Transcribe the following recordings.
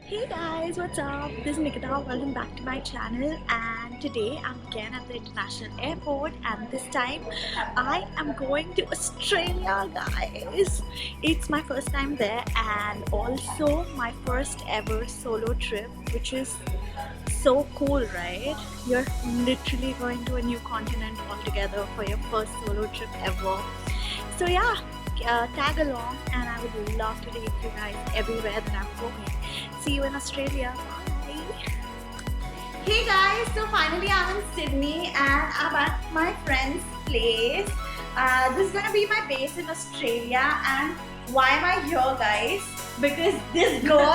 Hey guys, what's up? This is Nikita. Welcome back to my channel, and today I'm again at the international airport, and this time I am going to Australia, guys. It's my first time there and also my first ever solo trip, which is so cool, right? You're literally going to a new continent altogether for your first solo trip ever. So yeah, tag along and I would love to take you guys everywhere that I'm going. See you in Australia. Bye. Hey guys, so finally I'm in Sydney and I'm at my friend's place. This is gonna be my base in Australia. And why am I here, guys? Because this girl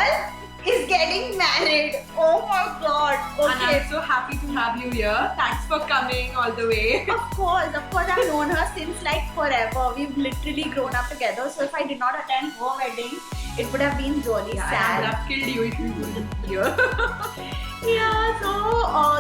is getting married. Oh my god. And I'm so happy to have you here. Thanks for coming all the way. Of course, I've known her since like forever. We've literally grown up together. So if I did not attend her wedding, it would have been really sad. I would have killed you if you weren't here. Yeah, so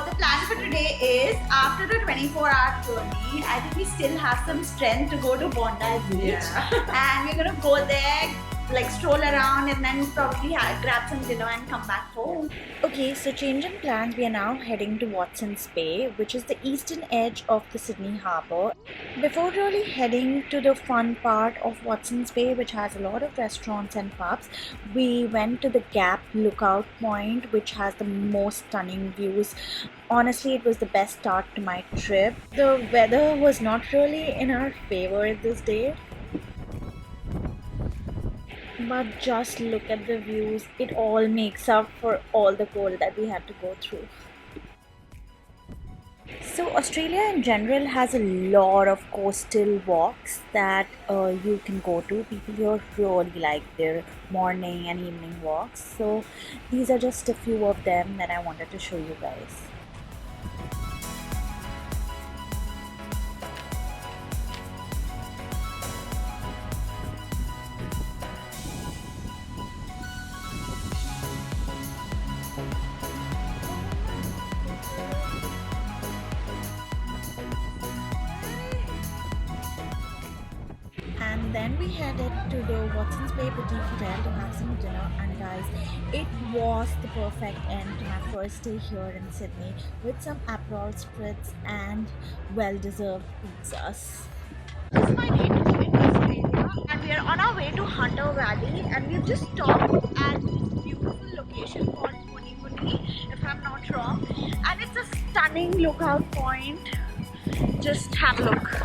the plan for today is after the 24-hour journey, I think we still have some strength to go to Bondi Beach. And we're gonna go there, like stroll around and then probably grab some dinner and come back home. Okay, so change in plans, we are now heading to Watson's Bay, which is the eastern edge of the Sydney harbour. Before really heading to the fun part of Watson's Bay, which has a lot of restaurants and pubs, we went to the Gap lookout point, which has the most stunning views. Honestly, it was the best start to my trip. The weather was not really in our favor this day, but just look at the views. It all makes up for all the cold that we had to go through. So Australia in general has a lot of coastal walks that you can go to. People here really like their morning and evening walks. So these are just a few of them that I wanted to show you guys. And then we headed to the Watson's Bay Boutique Hotel to have some dinner, and guys, it was the perfect end to my first day here in Sydney with some Aperol spritz and well-deserved pizzas. This is my day two in Australia, and we are on our way to Hunter Valley, and we've just stopped at this beautiful location called Mooney Mooney, if I'm not wrong, and it's a stunning lookout point. Just have a look.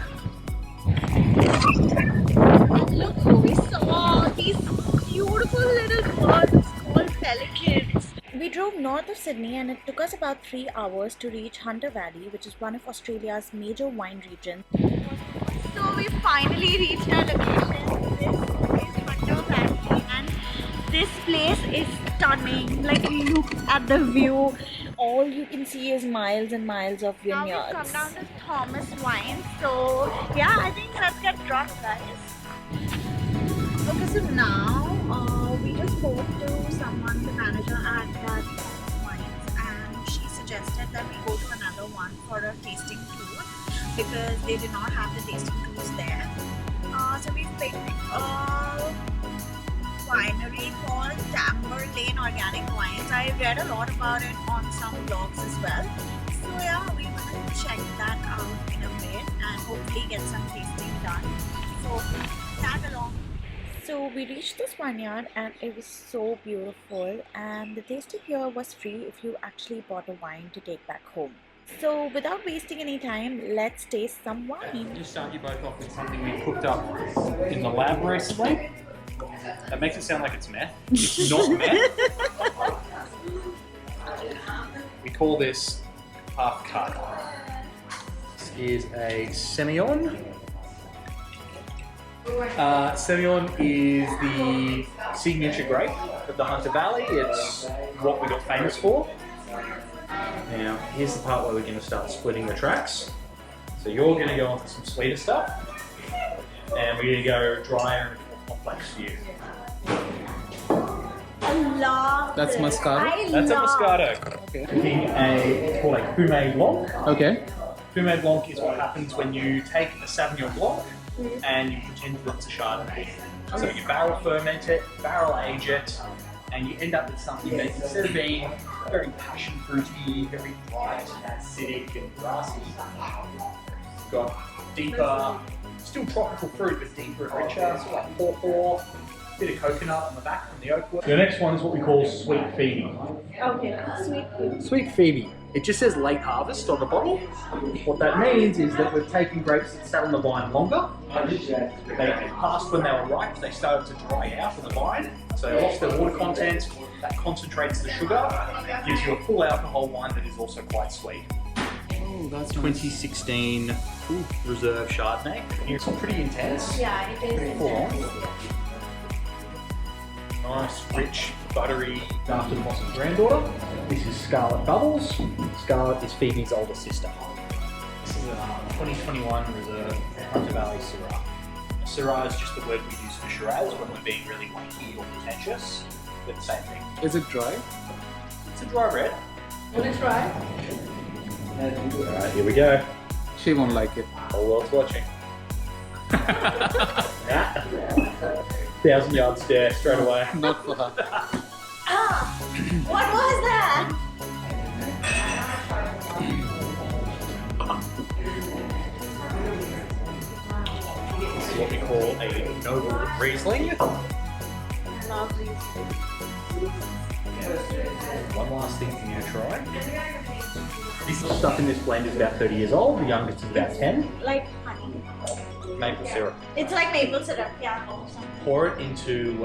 And look who we saw, these beautiful little birds called pelicans. We drove north of Sydney and it took us about 3 hours to reach Hunter Valley, which is one of Australia's major wine regions. So we finally reached our location. This is Hunter Valley and this place is stunning. Like, look at the view. All you can see is miles and miles of vineyards. Now we've come down to Thomas Wine. So yeah, I think let's get drunk, guys. Okay, so now we just spoke to someone, the manager at that Wines, and she suggested that we go to another one for a tasting tour because they did not have the tasting tours there. So we picked a winery called Tamber Lane Organic Wines. I read a lot about it on some blogs as well. So yeah, we will check that out in a bit and hopefully get some tasting done. So tag along. So we reached this vineyard and it was so beautiful, and the tasting here was free if you actually bought a wine to take back home. So without wasting any time, let's taste some wine. Just start you both off with something we cooked up in the lab recently. That makes it sound like it's meth. It's not meth. We call this half cut. This is a Semillon. Semillon is the signature grape of the Hunter Valley. It's what we got famous for. Now, here's the part where we're going to start splitting the tracks. So you're going to go on for some sweeter stuff, and we're going to go drier and more complex for you. I love That's this. Moscato? That's a Moscato. Okay. Making it's called a Fumé Blanc. Okay. Fumé Blanc is what happens when you take a Sauvignon Blanc and you pretend that it's a Chardonnay. So you barrel ferment it, barrel age it, and you end up with something that instead of being very passion fruity, very bright and acidic and grassy, you've got deeper, still tropical fruit, but deeper and richer, sort of like pawpaw, bit of coconut on the back from the oak wood. The next one is what we call Sweet Phoebe. Okay, sweet food. Sweet Phoebe. It just says late harvest on the bottle. What that means is that we've taken grapes that sat on the vine longer. They passed when they were ripe, they started to dry out on the vine, so they lost their water content. That concentrates the sugar, gives you a full alcohol wine that is also quite sweet. Oh, that's 2016 Reserve Chardonnay. It's pretty intense. Yeah, it is intense. Nice, rich, buttery, after the boss's granddaughter. This is Scarlet Bubbles. Scarlet is Phoebe's older sister. This is a 2021 Reserve Hunter Valley Syrah. Syrah is just the word we use for Shiraz when we're being really wanky or pretentious. They're the same thing. Is it dry? It's a dry red. Wanna try? Alright, here we go. She won't like it. Whole world's watching. 1,000-yard stare straight away. Not for her. Ah, what was that? This is what we call a noble Riesling. Lovely. One last thing for you to try. This stuff in this blend is about 30 years old. The youngest is about 10. Like honey. Maple syrup. It's like maple syrup, yeah. Pour it into,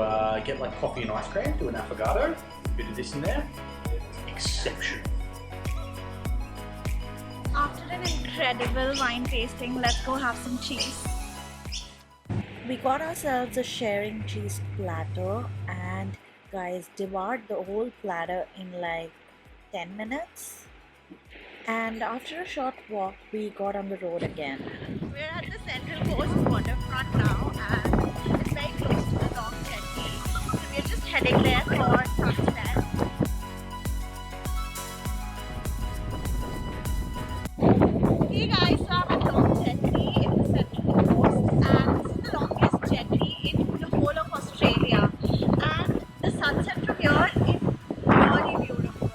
get like coffee and ice cream, do an affogato, a bit of this in there. It's exceptional. After an incredible wine tasting, let's go have some cheese. We got ourselves a sharing cheese platter and guys devoured the whole platter in like 10 minutes. And after a short walk, we got on the road again. We're at the Central Coast waterfront now and it's very close to the Long Jetty. So we're just heading there for sunset. Hey guys, so I'm at Long Jetty in the Central Coast and this is the longest jetty in the whole of Australia. And the sunset from here is really beautiful.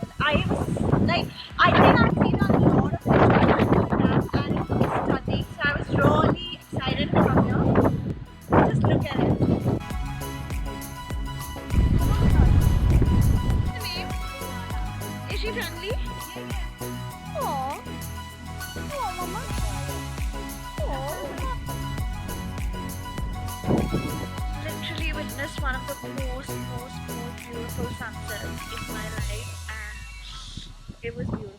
I think I've seen a lot of pictures and it was stunning. So I was really excited to come here. Just look at it. What's the name? Is she friendly? Aww. Oh, Mama. Literally witnessed one of the most beautiful sunsets in my life, and it was beautiful.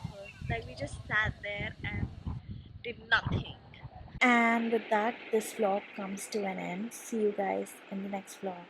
Like we just sat there and did nothing. And with that, this vlog comes to an end. See you guys in the next vlog.